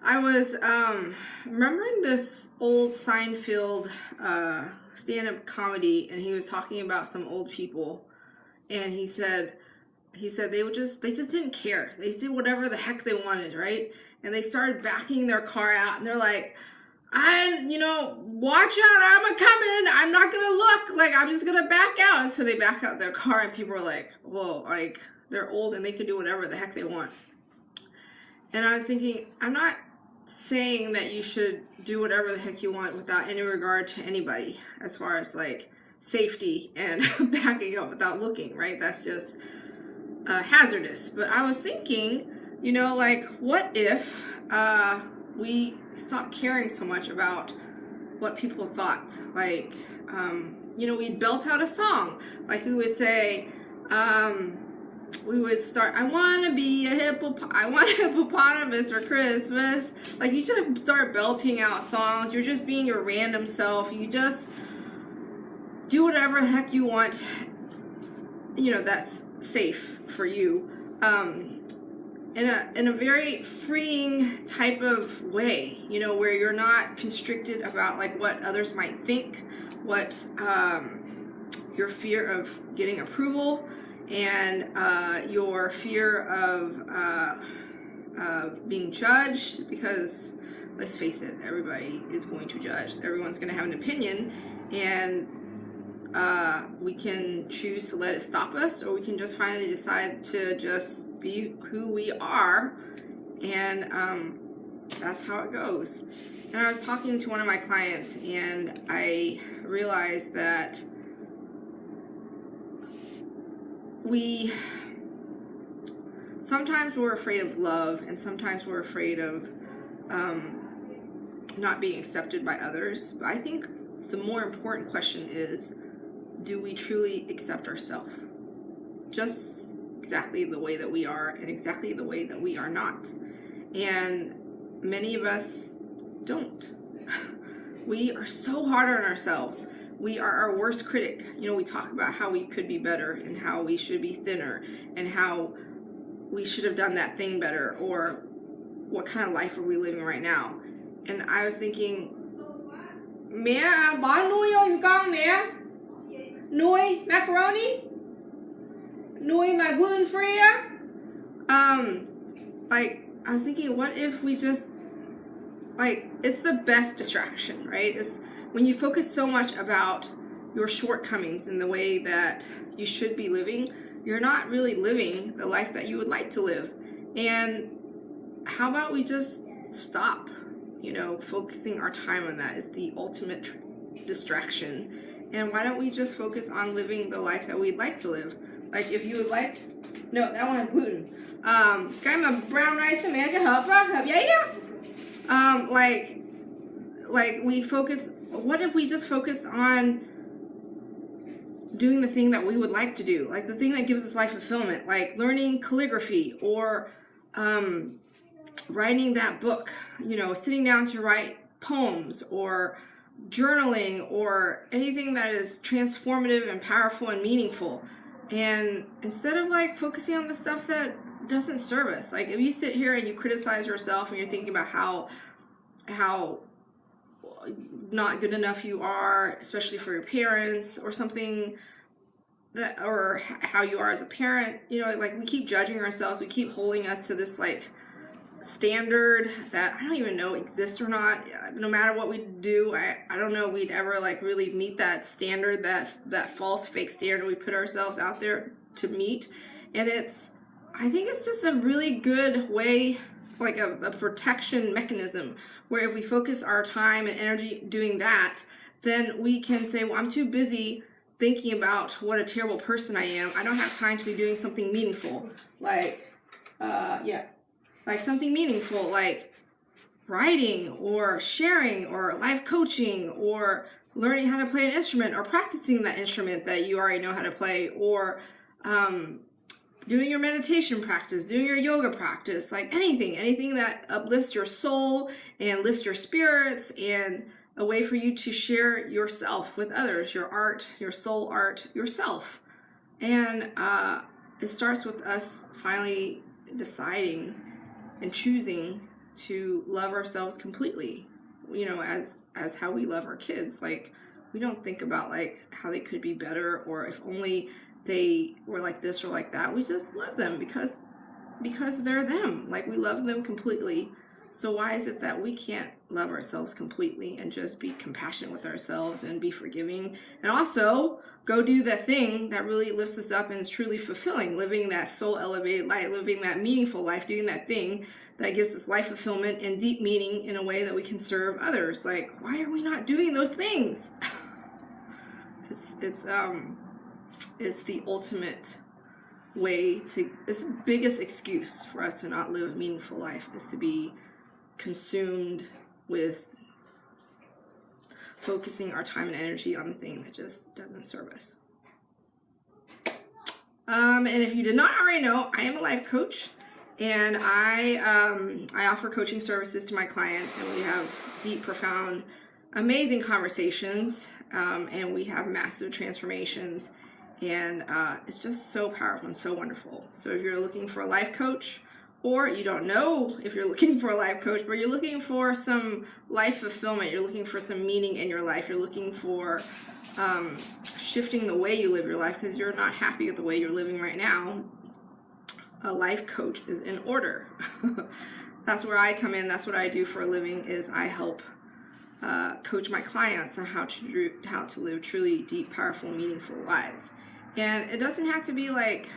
I was remembering this old Seinfeld stand-up comedy, and he was talking about some old people, and he said they just didn't care. They just did whatever the heck they wanted, right? And they started backing their car out, and they're like, watch out, I'm a coming. I'm not gonna look. Like, I'm just gonna back out. And so they back out their car, and people are like, whoa, like, they're old and they can do whatever the heck they want. And I was thinking, I'm not saying that you should do whatever the heck you want without any regard to anybody as far as like safety and backing up without looking, right? That's just hazardous. But I was thinking, like, what if we stopped caring so much about what people thought? Like, we'd belt out a song. Like, we would say, we would start, I want a hippopotamus for Christmas. Like, you just start belting out songs. You're just being your random self. You just do whatever the heck you want, that's safe for you, in a very freeing type of way, where you're not constricted about like what others might think, what your fear of getting approval, and your fear of being judged, because let's face it, everybody is going to judge. Everyone's going to have an opinion, and we can choose to let it stop us, or we can just finally decide to just be who we are, and that's how it goes. And I was talking to one of my clients, and I realized that sometimes we're afraid of love, and sometimes we're afraid of not being accepted by others. But I think the more important question is, do we truly accept ourselves? Just exactly the way that we are, and exactly the way that we are not. And many of us don't. We are so hard on ourselves. We are our worst critic. We talk about how we could be better, and how we should be thinner, and how we should have done that thing better, or what kind of life are we living right now. And I was thinking, mẹ bỏ nuôi không con mẹ? Nuôi macaroni? Nuôi mà gluten free? Like, I was thinking, what if we just, like, it's the best distraction, right? It's when you focus so much about your shortcomings and the way that you should be living, you're not really living the life that you would like to live. And how about we just stop, focusing our time on that is the ultimate distraction. And why don't we just focus on living the life that we'd like to live? Like, if you would like, no, that one has gluten. Cái mà brown rice thì mẹ cho hợp vậy á. Like we focus, what if we just focused on doing the thing that we would like to do, like the thing that gives us life fulfillment, like learning calligraphy, or writing that book, sitting down to write poems, or journaling, or anything that is transformative and powerful and meaningful. And instead of like focusing on the stuff that doesn't serve us, like if you sit here and you criticize yourself and you're thinking about how not good enough you are, especially for your parents, or something that, or how you are as a parent, like we keep judging ourselves, we keep holding us to this like standard that I don't even know exists or not. No matter what we do, I don't know we'd ever like really meet that standard, that false fake standard we put ourselves out there to meet. And I think it's just a really good way, like a protection mechanism, where if we focus our time and energy doing that, then we can say, well, I'm too busy thinking about what a terrible person I am. I don't have time to be doing something meaningful. Like something meaningful, like writing, or sharing, or life coaching, or learning how to play an instrument, or practicing that instrument that you already know how to play, or doing your meditation practice, doing your yoga practice, like anything that uplifts your soul and lifts your spirits, and a way for you to share yourself with others, your art, your soul art, yourself. And it starts with us finally deciding and choosing to love ourselves completely, you know, as how we love our kids. Like, we don't think about like how they could be better, or if only they were like this or like that. We just love them because they're them. Like, we love them completely. So why is it that we can't love ourselves completely and just be compassionate with ourselves and be forgiving, and also go do the thing that really lifts us up and is truly fulfilling, living that soul elevated life, living that meaningful life, doing that thing that gives us life fulfillment and deep meaning in a way that we can serve others? Like, why are we not doing those things? It's the ultimate way to, it's the biggest excuse for us to not live a meaningful life, is to be consumed with focusing our time and energy on the thing that just doesn't serve us. And if you did not already know, I am a life coach, and I offer coaching services to my clients, and we have deep, profound, amazing conversations, and we have massive transformations, and it's just so powerful and so wonderful. So if you're looking for a life coach, or you don't know if you're looking for a life coach, but you're looking for some life fulfillment, you're looking for some meaning in your life, you're looking for shifting the way you live your life because you're not happy with the way you're living right now, a life coach is in order. That's where I come in. That's what I do for a living, is I help coach my clients on how to live truly deep, powerful, meaningful lives. And it doesn't have to be like,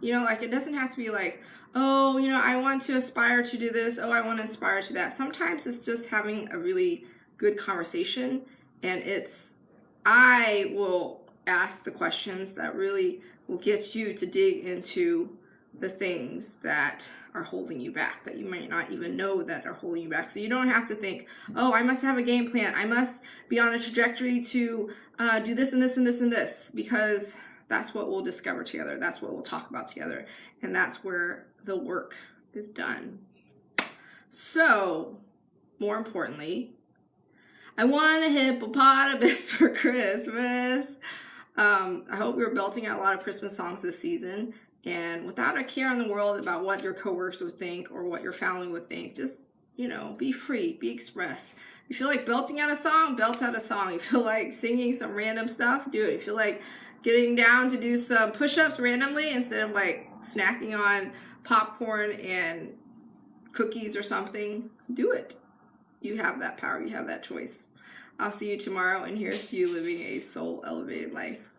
you know, like, it doesn't have to be like, oh, you know, I want to aspire to do this. Oh, I want to aspire to that. Sometimes it's just having a really good conversation, and I will ask the questions that really will get you to dig into the things that are holding you back, that you might not even know that are holding you back. So you don't have to think, oh, I must have a game plan, I must be on a trajectory to do this and this and this and this, because that's what we'll discover together. That's what we'll talk about together. And that's where the work is done. So, more importantly, I want a hippopotamus for Christmas. I hope you're belting out a lot of Christmas songs this season, and without a care in the world about what your coworkers would think or what your family would think. Just, you know, be free, be express. You feel like belting out a song, belt out a song. You feel like singing some random stuff, do it. You feel like getting down to do some push-ups randomly instead of like snacking on popcorn and cookies or something, do it. You have that power, you have that choice. I'll see you tomorrow, and here's to you living a soul elevated life.